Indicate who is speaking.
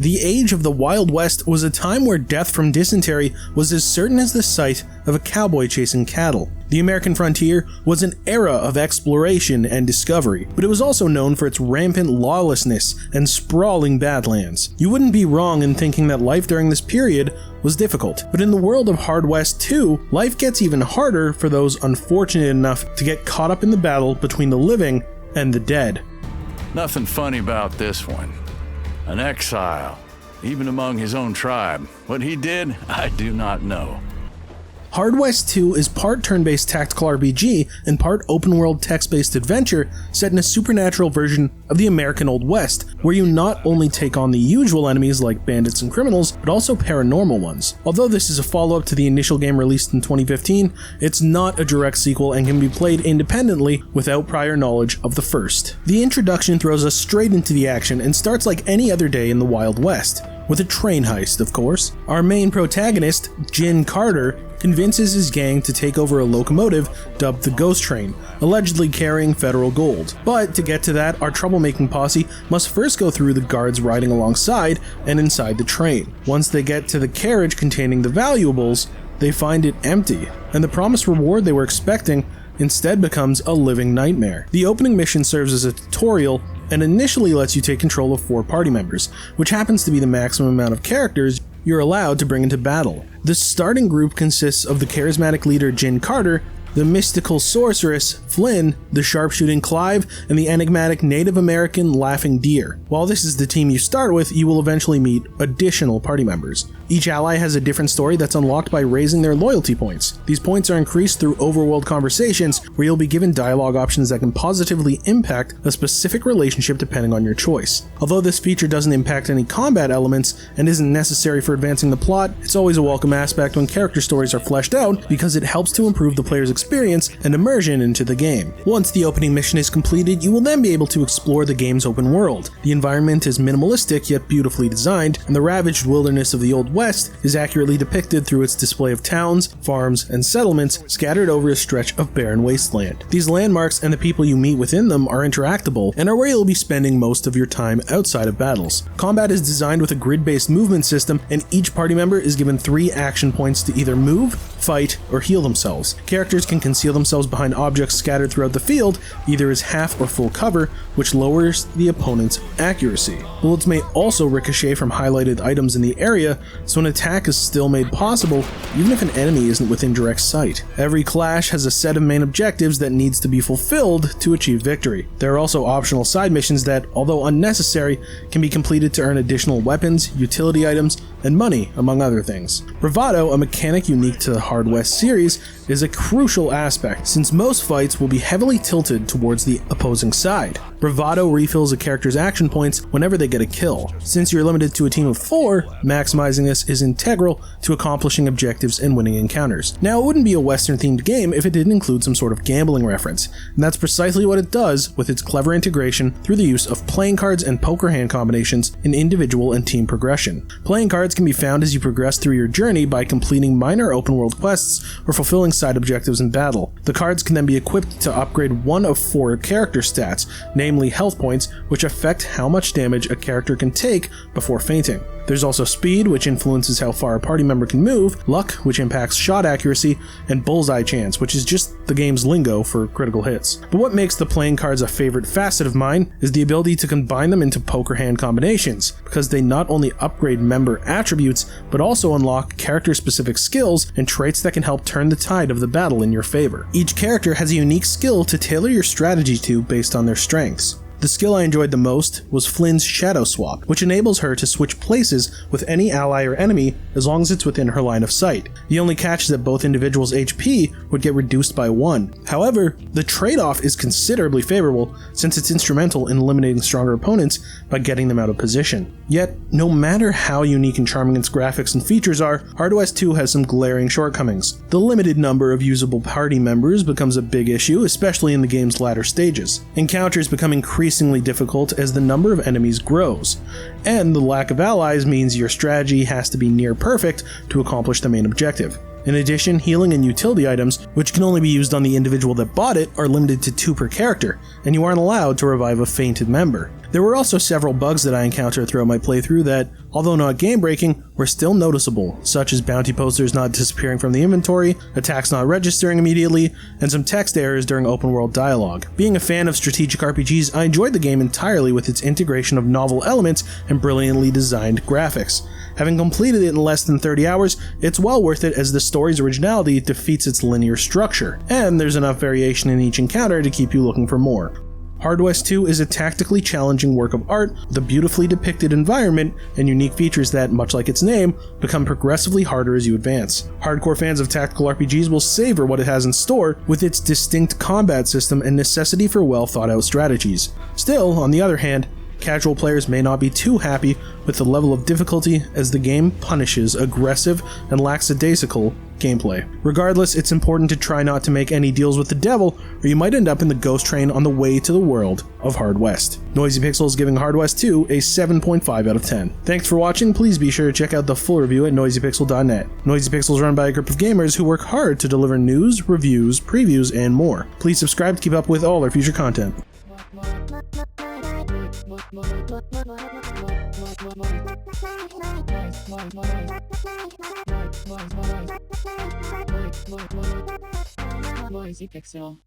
Speaker 1: The age of the Wild West was a time where death from dysentery was as certain as the sight of a cowboy chasing cattle. The American frontier was an era of exploration and discovery, but it was also known for its rampant lawlessness and sprawling badlands. You wouldn't be wrong in thinking that life during this period was difficult, but in the world of Hard West 2, life gets even harder for those unfortunate enough to get caught up in the battle between the living and the dead.
Speaker 2: Nothing funny about this one. An exile, even among his own tribe. What he did, I do not know.
Speaker 1: Hard West 2 is part turn-based tactical RPG and part open-world text-based adventure set in a supernatural version of the American Old West, where you not only take on the usual enemies like bandits and criminals, but also paranormal ones. Although this is a follow-up to the initial game released in 2015, it's not a direct sequel and can be played independently without prior knowledge of the first. The introduction throws us straight into the action and starts like any other day in the Wild West, with a train heist, of course. Our main protagonist, Jin Carter, convinces his gang to take over a locomotive dubbed the Ghost Train, allegedly carrying federal gold. But to get to that, our troublemaking posse must first go through the guards riding alongside and inside the train. Once they get to the carriage containing the valuables, they find it empty, and the promised reward they were expecting instead becomes a living nightmare. The opening mission serves as a tutorial and initially lets you take control of 4 party members, which happens to be the maximum amount of characters you're allowed to bring into battle. The starting group consists of the charismatic leader Jin Carter, the mystical sorceress Flynn, the sharpshooting Clive, and the enigmatic Native American Laughing Deer. While this is the team you start with, you will eventually meet additional party members. Each ally has a different story that's unlocked by raising their loyalty points. These points are increased through overworld conversations, where you'll be given dialogue options that can positively impact a specific relationship depending on your choice. Although this feature doesn't impact any combat elements and isn't necessary for advancing the plot, it's always a welcome aspect when character stories are fleshed out because it helps to improve the player's experience and immersion into the game. Once the opening mission is completed, you will then be able to explore the game's open world. The environment is minimalistic yet beautifully designed, and the ravaged wilderness of the Old West is accurately depicted through its display of towns, farms, and settlements scattered over a stretch of barren wasteland. These landmarks and the people you meet within them are interactable and are where you'll be spending most of your time outside of battles. Combat is designed with a grid-based movement system, and each party member is given 3 action points to either move, fight, or heal themselves. Characters can conceal themselves behind objects scattered throughout the field, either as half or full cover, which lowers the opponent's accuracy. Bullets may also ricochet from highlighted items in the area, so an attack is still made possible even if an enemy isn't within direct sight. Every clash has a set of main objectives that needs to be fulfilled to achieve victory. There are also optional side missions that, although unnecessary, can be completed to earn additional weapons, utility items, and money, among other things. Bravado, a mechanic unique to the Hard West series, is a crucial aspect, since most fights will be heavily tilted towards the opposing side. Bravado refills a character's action points whenever they get a kill. Since you're limited to a team of 4, maximizing this is integral to accomplishing objectives and winning encounters. Now, it wouldn't be a Western-themed game if it didn't include some sort of gambling reference, and that's precisely what it does with its clever integration through the use of playing cards and poker hand combinations in individual and team progression. Playing cards can be found as you progress through your journey by completing minor open-world quests or fulfilling side objectives in battle. The cards can then be equipped to upgrade one of 4 character stats, namely health points, which affect how much damage a character can take before fainting. There's also speed, which influences how far a party member can move, luck, which impacts shot accuracy, and bullseye chance, which is just the game's lingo for critical hits. But what makes the playing cards a favorite facet of mine is the ability to combine them into poker hand combinations, because they not only upgrade member attributes, but also unlock character-specific skills and traits that can help turn the tide of the battle in your favor. Each character has a unique skill to tailor your strategy to based on their strengths. The skill I enjoyed the most was Flynn's Shadow Swap, which enables her to switch places with any ally or enemy as long as it's within her line of sight. The only catch is that both individuals' HP would get reduced by 1. However, the trade-off is considerably favorable since it's instrumental in eliminating stronger opponents by getting them out of position. Yet, no matter how unique and charming its graphics and features are, Hard West 2 has some glaring shortcomings. The limited number of usable party members becomes a big issue, especially in the game's latter stages. Encounters become increasingly difficult as the number of enemies grows, and the lack of allies means your strategy has to be near perfect to accomplish the main objective. In addition, healing and utility items, which can only be used on the individual that bought it, are limited to 2 per character, and you aren't allowed to revive a fainted member. There were also several bugs that I encountered throughout my playthrough that, although not game-breaking, were still noticeable, such as bounty posters not disappearing from the inventory, attacks not registering immediately, and some text errors during open-world dialogue. Being a fan of strategic RPGs, I enjoyed the game entirely with its integration of novel elements and brilliantly designed graphics. Having completed it in less than 30 hours, it's well worth it as the story's originality defeats its linear structure, and there's enough variation in each encounter to keep you looking for more. Hard West 2 is a tactically challenging work of art with a beautifully depicted environment and unique features that, much like its name, become progressively harder as you advance. Hardcore fans of tactical RPGs will savor what it has in store with its distinct combat system and necessity for well thought out strategies. Still, on the other hand, casual players may not be too happy with the level of difficulty as the game punishes aggressive and lackadaisical gameplay. Regardless, it's important to try not to make any deals with the devil, or you might end up in the ghost train on the way to the world of Hard West. Noisy Pixel is giving Hard West 2 a 7.5 out of 10. Thanks for watching. Please be sure to check out the full review at noisypixel.net. Noisy Pixel is run by a group of gamers who work hard to deliver news, reviews, previews, and more. Please subscribe to keep up with all our future content.
Speaker 3: Noisy Pixel.